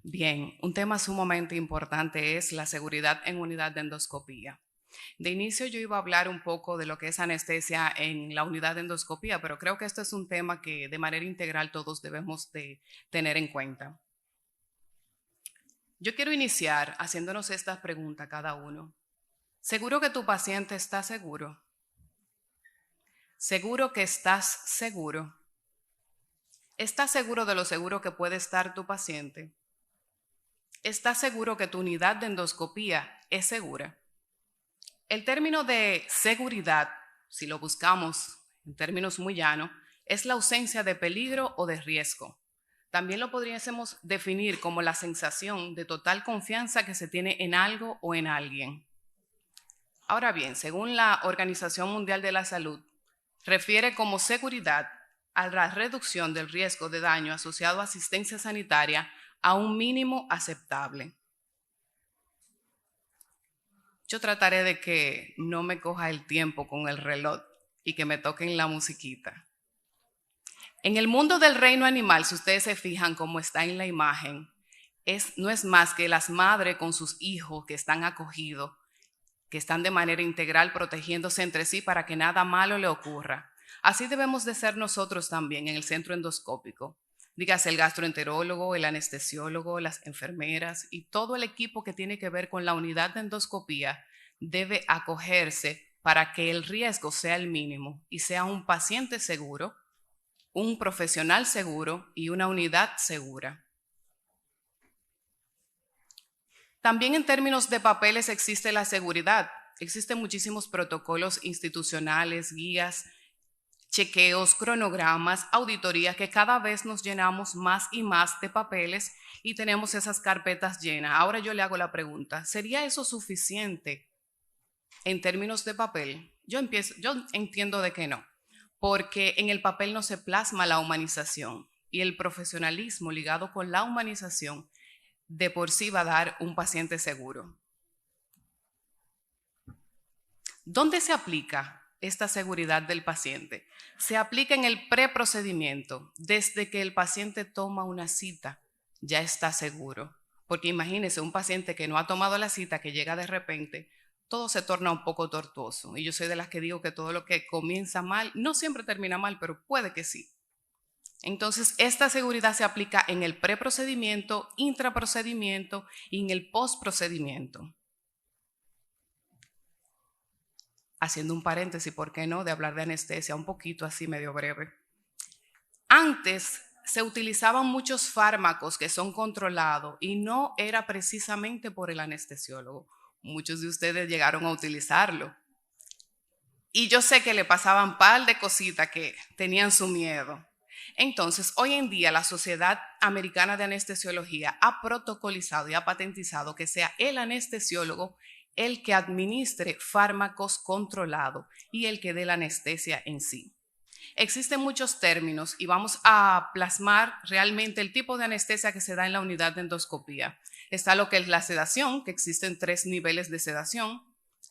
Bien, un tema sumamente importante es la seguridad en unidad de endoscopía. De inicio yo iba a hablar un poco de lo que es anestesia en la unidad de endoscopía, pero creo que esto es un tema que de manera integral todos debemos de tener en cuenta. Yo quiero iniciar haciéndonos esta pregunta cada uno. ¿Seguro que tu paciente está seguro? ¿Seguro que estás seguro? ¿Estás seguro de lo seguro que puede estar tu paciente? ¿Estás seguro que tu unidad de endoscopía es segura? El término de seguridad, si lo buscamos en términos muy llanos, es la ausencia de peligro o de riesgo. También lo podríamos definir como la sensación de total confianza que se tiene en algo o en alguien. Ahora bien, según la Organización Mundial de la Salud, refiere como seguridad a la reducción del riesgo de daño asociado a asistencia sanitaria a un mínimo aceptable. Yo trataré de que no me coja el tiempo con el reloj y que me toquen la musiquita. En el mundo del reino animal, si ustedes se fijan cómo está en la imagen, no es más que las madres con sus hijos que están acogidos, que están de manera integral protegiéndose entre sí para que nada malo le ocurra. Así debemos de ser nosotros también en el centro endoscópico. Dígase el gastroenterólogo, el anestesiólogo, las enfermeras y todo el equipo que tiene que ver con la unidad de endoscopía debe acogerse para que el riesgo sea el mínimo y sea un paciente seguro, un profesional seguro y una unidad segura. También en términos de papeles existe la seguridad. Existen muchísimos protocolos institucionales, guías, chequeos, cronogramas, auditorías que cada vez nos llenamos más y más de papeles y tenemos esas carpetas llenas. Ahora yo le hago la pregunta, ¿sería eso suficiente en términos de papel? Yo entiendo de que no, porque en el papel no se plasma la humanización y el profesionalismo ligado con la humanización de por sí va a dar un paciente seguro. ¿Dónde se aplica esta seguridad del paciente? Se aplica en el preprocedimiento. Desde que el paciente toma una cita, ya está seguro. Porque imagínese un paciente que no ha tomado la cita, que llega de repente, todo se torna un poco tortuoso. Y yo soy de las que digo que todo lo que comienza mal, no siempre termina mal, pero puede que sí. Entonces, esta seguridad se aplica en el preprocedimiento, intraprocedimiento y en el postprocedimiento. Haciendo un paréntesis, ¿por qué no?, de hablar de anestesia, un poquito así medio breve. Antes se utilizaban muchos fármacos que son controlados y no era precisamente por el anestesiólogo. Muchos de ustedes llegaron a utilizarlo. Y yo sé que le pasaban un par de cositas que tenían su miedo. Entonces, hoy en día la Sociedad Americana de Anestesiología ha protocolizado y ha patentizado que sea el anestesiólogo el que administre fármacos controlados y el que dé la anestesia en sí. Existen muchos términos y vamos a plasmar realmente el tipo de anestesia que se da en la unidad de endoscopía. Está lo que es la sedación, que existen 3 niveles de sedación.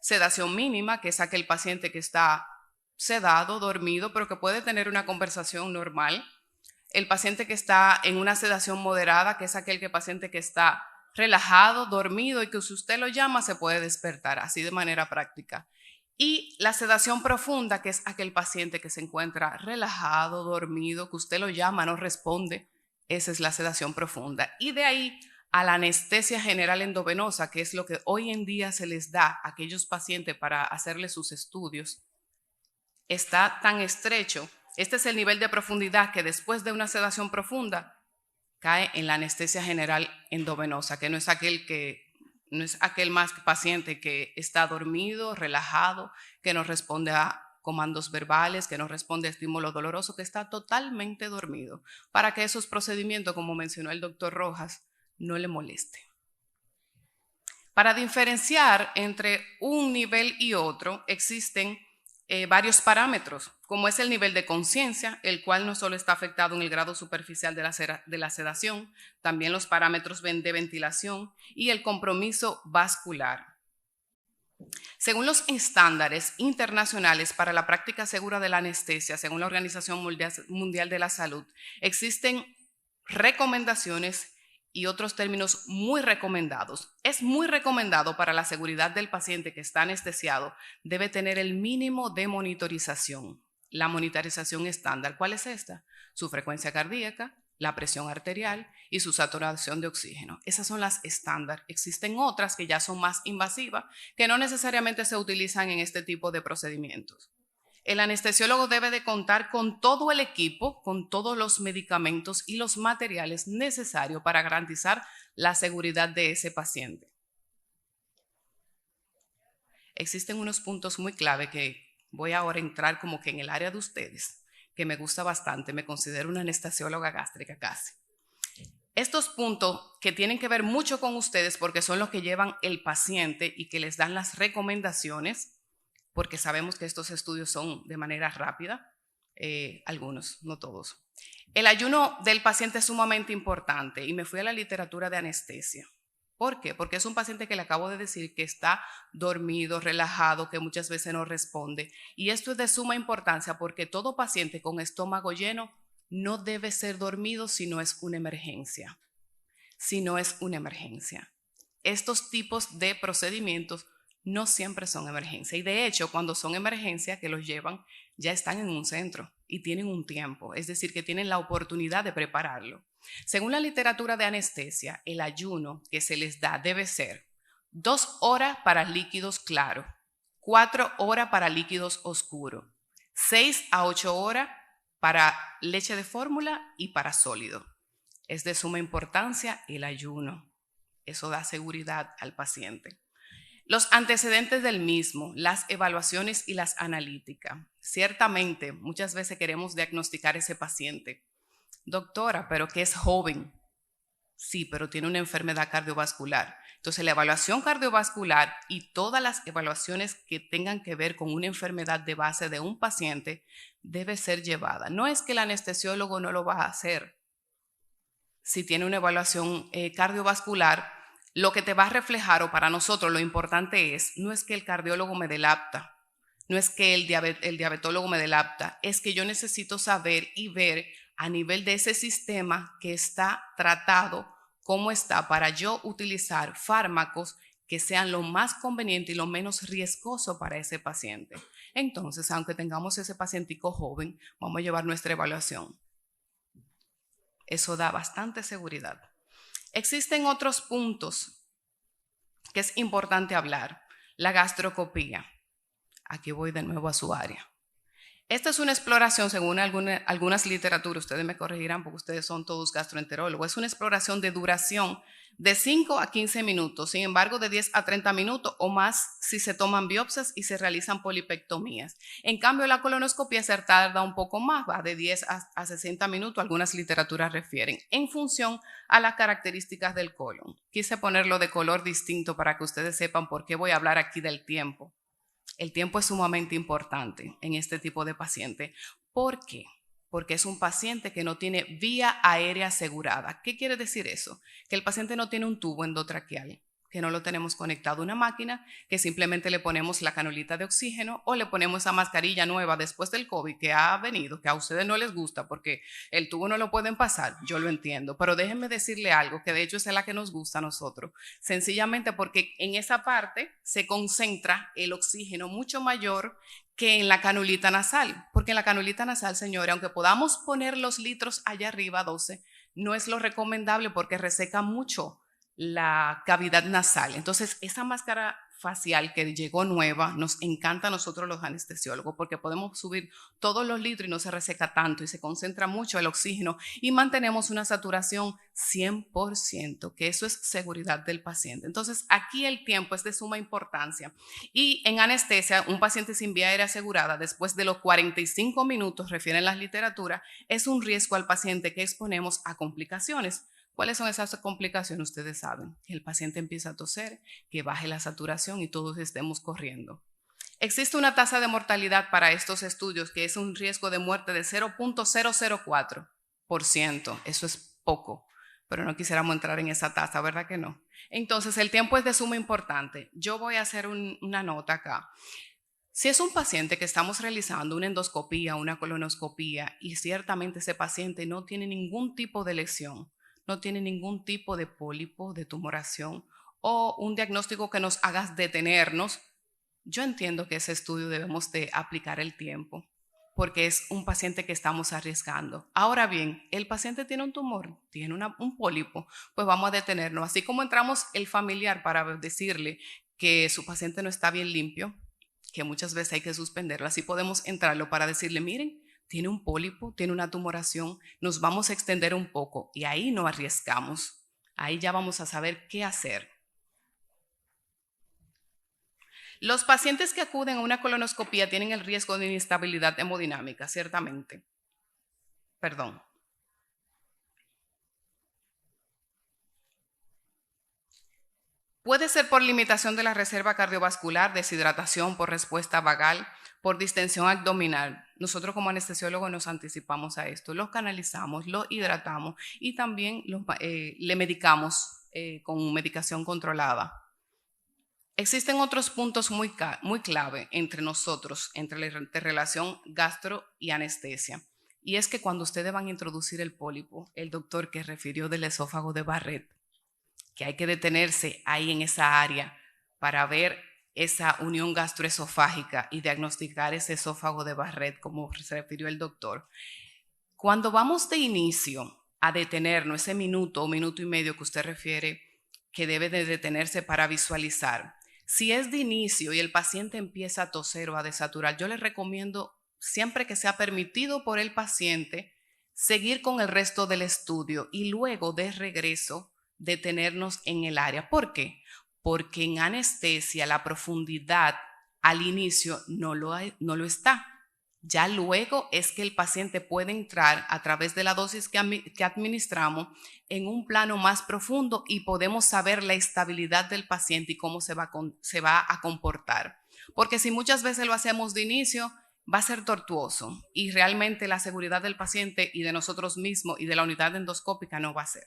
Sedación mínima, que es aquel paciente que está sedado, dormido, pero que puede tener una conversación normal. El paciente que está en una sedación moderada, que es aquel paciente que está relajado, dormido y que si usted lo llama se puede despertar, así de manera práctica. Y la sedación profunda, que es aquel paciente que se encuentra relajado, dormido, que usted lo llama, no responde. Esa es la sedación profunda. Y de ahí a la anestesia general endovenosa, que es lo que hoy en día se les da a aquellos pacientes para hacerles sus estudios, está tan estrecho. Este es el nivel de profundidad que después de una sedación profunda cae en la anestesia general endovenosa, que no es aquel más paciente que está dormido, relajado, que no responde a comandos verbales, que no responde a estímulos dolorosos, que está totalmente dormido, para que esos procedimientos, como mencionó el doctor Rojas, no le molesten. Para diferenciar entre un nivel y otro, existen varios parámetros, como es el nivel de conciencia, el cual no solo está afectado en el grado superficial de la sedación, también los parámetros de ventilación y el compromiso vascular. Según los estándares internacionales para la práctica segura de la anestesia, según la Organización Mundial de la Salud, existen recomendaciones y otros términos muy recomendados. Es muy recomendado para la seguridad del paciente que está anestesiado, debe tener el mínimo de monitorización. La monitorización estándar, ¿cuál es esta? Su frecuencia cardíaca, la presión arterial y su saturación de oxígeno. Esas son las estándar. Existen otras que ya son más invasivas, que no necesariamente se utilizan en este tipo de procedimientos. El anestesiólogo debe de contar con todo el equipo, con todos los medicamentos y los materiales necesarios para garantizar la seguridad de ese paciente. Existen unos puntos muy clave que voy ahora a entrar como que en el área de ustedes, que me gusta bastante, me considero una anestesióloga gástrica casi. Estos puntos que tienen que ver mucho con ustedes porque son los que llevan el paciente y que les dan las recomendaciones, porque sabemos que estos estudios son de manera rápida, algunos, no todos. El ayuno del paciente es sumamente importante y me fui a la literatura de anestesia. ¿Por qué? Porque es un paciente que le acabo de decir que está dormido, relajado, que muchas veces no responde. Y esto es de suma importancia porque todo paciente con estómago lleno no debe ser dormido si no es una emergencia. Si no es una emergencia. Estos tipos de procedimientos no siempre son emergencia y de hecho cuando son emergencias que los llevan ya están en un centro y tienen un tiempo, es decir que tienen la oportunidad de prepararlo. Según la literatura de anestesia, el ayuno que se les da debe ser 2 horas para líquidos claros, 4 horas para líquidos oscuros, 6 a 8 horas para leche de fórmula y para sólido. Es de suma importancia el ayuno, eso da seguridad al paciente. Los antecedentes del mismo, las evaluaciones y las analíticas. Ciertamente, muchas veces queremos diagnosticar a ese paciente. Doctora, pero que es joven. Sí, pero tiene una enfermedad cardiovascular. Entonces, la evaluación cardiovascular y todas las evaluaciones que tengan que ver con una enfermedad de base de un paciente debe ser llevada. No es que el anestesiólogo no lo va a hacer. Si tiene una evaluación cardiovascular, lo que te va a reflejar, o para nosotros lo importante es, no es que el cardiólogo me dé el apta, no es que el diabetólogo me dé el apta, es que yo necesito saber y ver a nivel de ese sistema que está tratado, cómo está, para yo utilizar fármacos que sean lo más conveniente y lo menos riesgoso para ese paciente. Entonces, aunque tengamos ese pacientico joven, vamos a llevar nuestra evaluación. Eso da bastante seguridad. Existen otros puntos que es importante hablar. La gastroscopía. Aquí voy de nuevo a su área. Esta es una exploración, según algunas literaturas, ustedes me corregirán porque ustedes son todos gastroenterólogos, es una exploración de duración de 5 a 15 minutos, sin embargo de 10 a 30 minutos o más si se toman biopsias y se realizan polipectomías. En cambio, la colonoscopia se tarda un poco más, va de 10 a 60 minutos, algunas literaturas refieren, en función a las características del colon. Quise ponerlo de color distinto para que ustedes sepan por qué voy a hablar aquí del tiempo. El tiempo es sumamente importante en este tipo de paciente. ¿Por qué? Porque es un paciente que no tiene vía aérea asegurada. ¿Qué quiere decir eso? Que el paciente no tiene un tubo endotraqueal, que no lo tenemos conectado a una máquina, que simplemente le ponemos la canulita de oxígeno o le ponemos esa mascarilla nueva después del COVID que ha venido, que a ustedes no les gusta porque el tubo no lo pueden pasar, yo lo entiendo, pero déjenme decirle algo que de hecho es la que nos gusta a nosotros, sencillamente porque en esa parte se concentra el oxígeno mucho mayor que en la canulita nasal, porque en la canulita nasal, señores, aunque podamos poner los litros allá arriba, 12, no es lo recomendable porque reseca mucho la cavidad nasal. Entonces, esa máscara facial que llegó nueva nos encanta a nosotros los anestesiólogos porque podemos subir todos los litros y no se reseca tanto y se concentra mucho el oxígeno y mantenemos una saturación 100%, que eso es seguridad del paciente. Entonces, aquí el tiempo es de suma importancia y en anestesia, un paciente sin vía aérea asegurada después de los 45 minutos, refieren las literaturas, es un riesgo al paciente que exponemos a complicaciones. ¿Cuáles son esas complicaciones? Ustedes saben, que el paciente empieza a toser, que baje la saturación y todos estemos corriendo. Existe una tasa de mortalidad para estos estudios que es un riesgo de muerte de 0.004%. Eso es poco, pero no quisiéramos entrar en esa tasa, ¿verdad que no? Entonces, el tiempo es de suma importante. Yo voy a hacer una nota acá. Si es un paciente que estamos realizando una endoscopía, una colonoscopía, y ciertamente ese paciente no tiene ningún tipo de lesión, no tiene ningún tipo de pólipo, de tumoración o un diagnóstico que nos haga detenernos, yo entiendo que ese estudio debemos de aplicar el tiempo, porque es un paciente que estamos arriesgando. Ahora bien, el paciente tiene un tumor, tiene un pólipo, pues vamos a detenernos. Así como entramos el familiar para decirle que su paciente no está bien limpio, que muchas veces hay que suspenderlo, así podemos entrarlo para decirle, miren, tiene un pólipo, tiene una tumoración, nos vamos a extender un poco y ahí no arriesgamos. Ahí ya vamos a saber qué hacer. Los pacientes que acuden a una colonoscopia tienen el riesgo de inestabilidad hemodinámica, ciertamente. Perdón. Puede ser por limitación de la reserva cardiovascular, deshidratación, por respuesta vagal, por distensión abdominal. Nosotros como anestesiólogos nos anticipamos a esto, los canalizamos, los hidratamos y también le medicamos con medicación controlada. Existen otros puntos muy clave entre nosotros, entre la relación gastro y anestesia. Y es que cuando ustedes van a introducir el pólipo, el doctor que refirió del esófago de Barrett, que hay que detenerse ahí en esa área para ver esa unión gastroesofágica y diagnosticar ese esófago de Barrett, como se refirió el doctor. Cuando vamos de inicio a detenernos, ese minuto o minuto y medio que usted refiere que debe de detenerse para visualizar, si es de inicio y el paciente empieza a toser o a desaturar, yo les recomiendo, siempre que sea permitido por el paciente, seguir con el resto del estudio y luego de regreso detenernos en el área. ¿Por qué? Porque en anestesia la profundidad al inicio no lo está. Ya luego es que el paciente puede entrar a través de la dosis que administramos en un plano más profundo y podemos saber la estabilidad del paciente y cómo se va a comportar. Porque si muchas veces lo hacemos de inicio, va a ser tortuoso y realmente la seguridad del paciente y de nosotros mismos y de la unidad endoscópica no va a ser.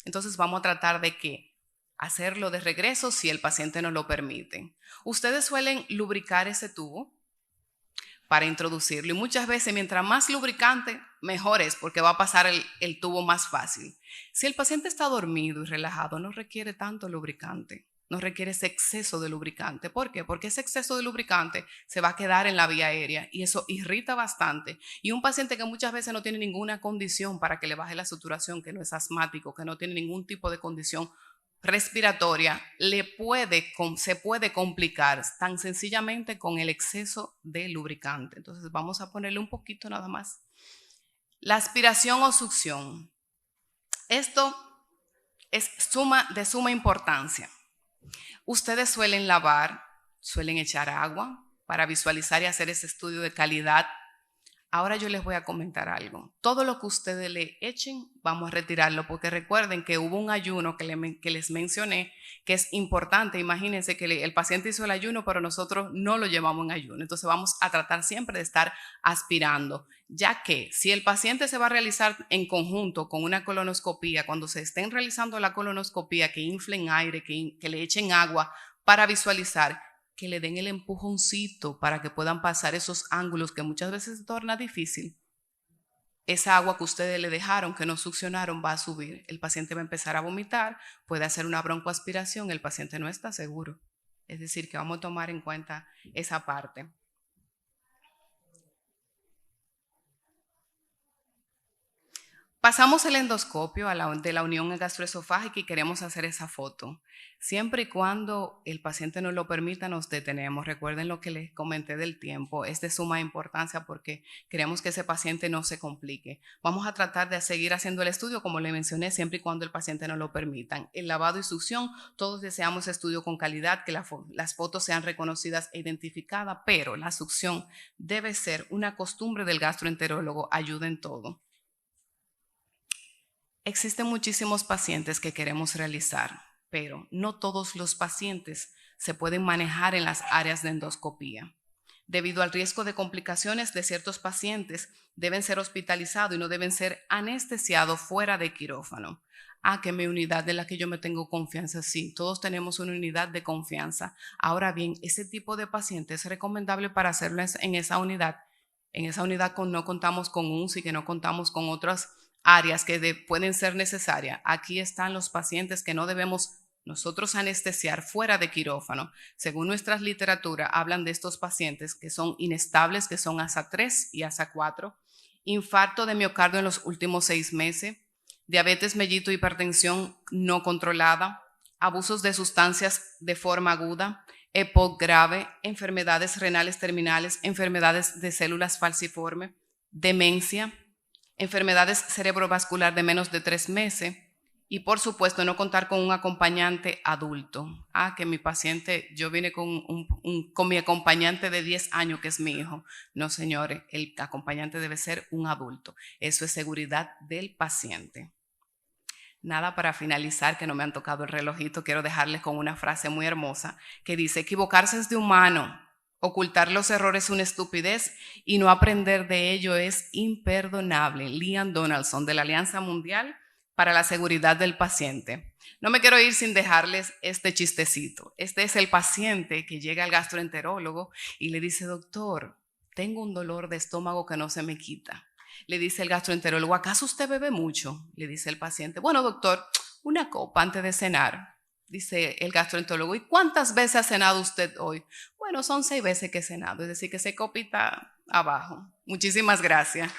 Entonces vamos a tratar de hacerlo de regreso si el paciente nos lo permite. Ustedes suelen lubricar ese tubo para introducirlo y muchas veces mientras más lubricante mejor es porque va a pasar el tubo más fácil. Si el paciente está dormido y relajado no requiere tanto lubricante, no requiere ese exceso de lubricante. ¿Por qué? Porque ese exceso de lubricante se va a quedar en la vía aérea y eso irrita bastante. Y un paciente que muchas veces no tiene ninguna condición para que le baje la saturación, que no es asmático, que no tiene ningún tipo de condición respiratoria, se puede complicar tan sencillamente con el exceso de lubricante. Entonces vamos a ponerle un poquito nada más. La aspiración o succión. Esto es de suma importancia. Ustedes suelen lavar, suelen echar agua para visualizar y hacer ese estudio de calidad. Ahora yo les voy a comentar algo. Todo lo que ustedes le echen, vamos a retirarlo, porque recuerden que hubo un ayuno que les mencioné, que es importante. Imagínense que el paciente hizo el ayuno, pero nosotros no lo llevamos en ayuno. Entonces vamos a tratar siempre de estar aspirando, ya que si el paciente se va a realizar en conjunto con una colonoscopía, cuando se estén realizando la colonoscopía, que inflen aire, que le echen agua para visualizar, que le den el empujoncito para que puedan pasar esos ángulos que muchas veces se torna difícil. Esa agua que ustedes le dejaron, que no succionaron, va a subir. El paciente va a empezar a vomitar, puede hacer una broncoaspiración, el paciente no está seguro. Es decir, que vamos a tomar en cuenta esa parte. Pasamos el endoscopio de la unión gastroesofágica y queremos hacer esa foto. Siempre y cuando el paciente nos lo permita, nos detenemos. Recuerden lo que les comenté del tiempo. Es de suma importancia porque queremos que ese paciente no se complique. Vamos a tratar de seguir haciendo el estudio, como le mencioné, siempre y cuando el paciente nos lo permita. El lavado y succión, todos deseamos estudio con calidad, que las fotos sean reconocidas e identificadas, pero la succión debe ser una costumbre del gastroenterólogo. Ayuda en todo. Existen muchísimos pacientes que queremos realizar, pero no todos los pacientes se pueden manejar en las áreas de endoscopía. Debido al riesgo de complicaciones de ciertos pacientes, deben ser hospitalizados y no deben ser anestesiados fuera de quirófano. Que mi unidad de la que yo me tengo confianza, sí, todos tenemos una unidad de confianza. Ahora bien, ese tipo de paciente es recomendable para hacerlo en esa unidad. En esa unidad no contamos con UCI, que no contamos con otras áreas que pueden ser necesarias. Aquí están los pacientes que no debemos nosotros anestesiar fuera de quirófano. Según nuestras literaturas, hablan de estos pacientes que son inestables, que son ASA 3 y ASA 4, infarto de miocardio en los últimos 6 meses, diabetes mellito, hipertensión no controlada, abusos de sustancias de forma aguda, EPOC grave, enfermedades renales terminales, enfermedades de células falciformes, demencia, enfermedades cerebrovascular de menos de 3 meses y, por supuesto, no contar con un acompañante adulto. Que mi paciente, yo vine con mi acompañante de 10 años, que es mi hijo. No, señores, el acompañante debe ser un adulto. Eso es seguridad del paciente. Nada, para finalizar, que no me han tocado el relojito, quiero dejarles con una frase muy hermosa que dice: equivocarse es de humano, ocultar los errores es una estupidez y no aprender de ello es imperdonable. Liam Donaldson, de la Alianza Mundial para la Seguridad del Paciente. No me quiero ir sin dejarles este chistecito. Este es el paciente que llega al gastroenterólogo y le dice: doctor, tengo un dolor de estómago que no se me quita. Le dice el gastroenterólogo: ¿acaso usted bebe mucho? Le dice el paciente: bueno, doctor, una copa antes de cenar. Dice el gastroenterólogo: ¿y cuántas veces ha cenado usted hoy? Bueno, son 6 veces que he cenado, es decir, que 6 copitas abajo. Muchísimas gracias.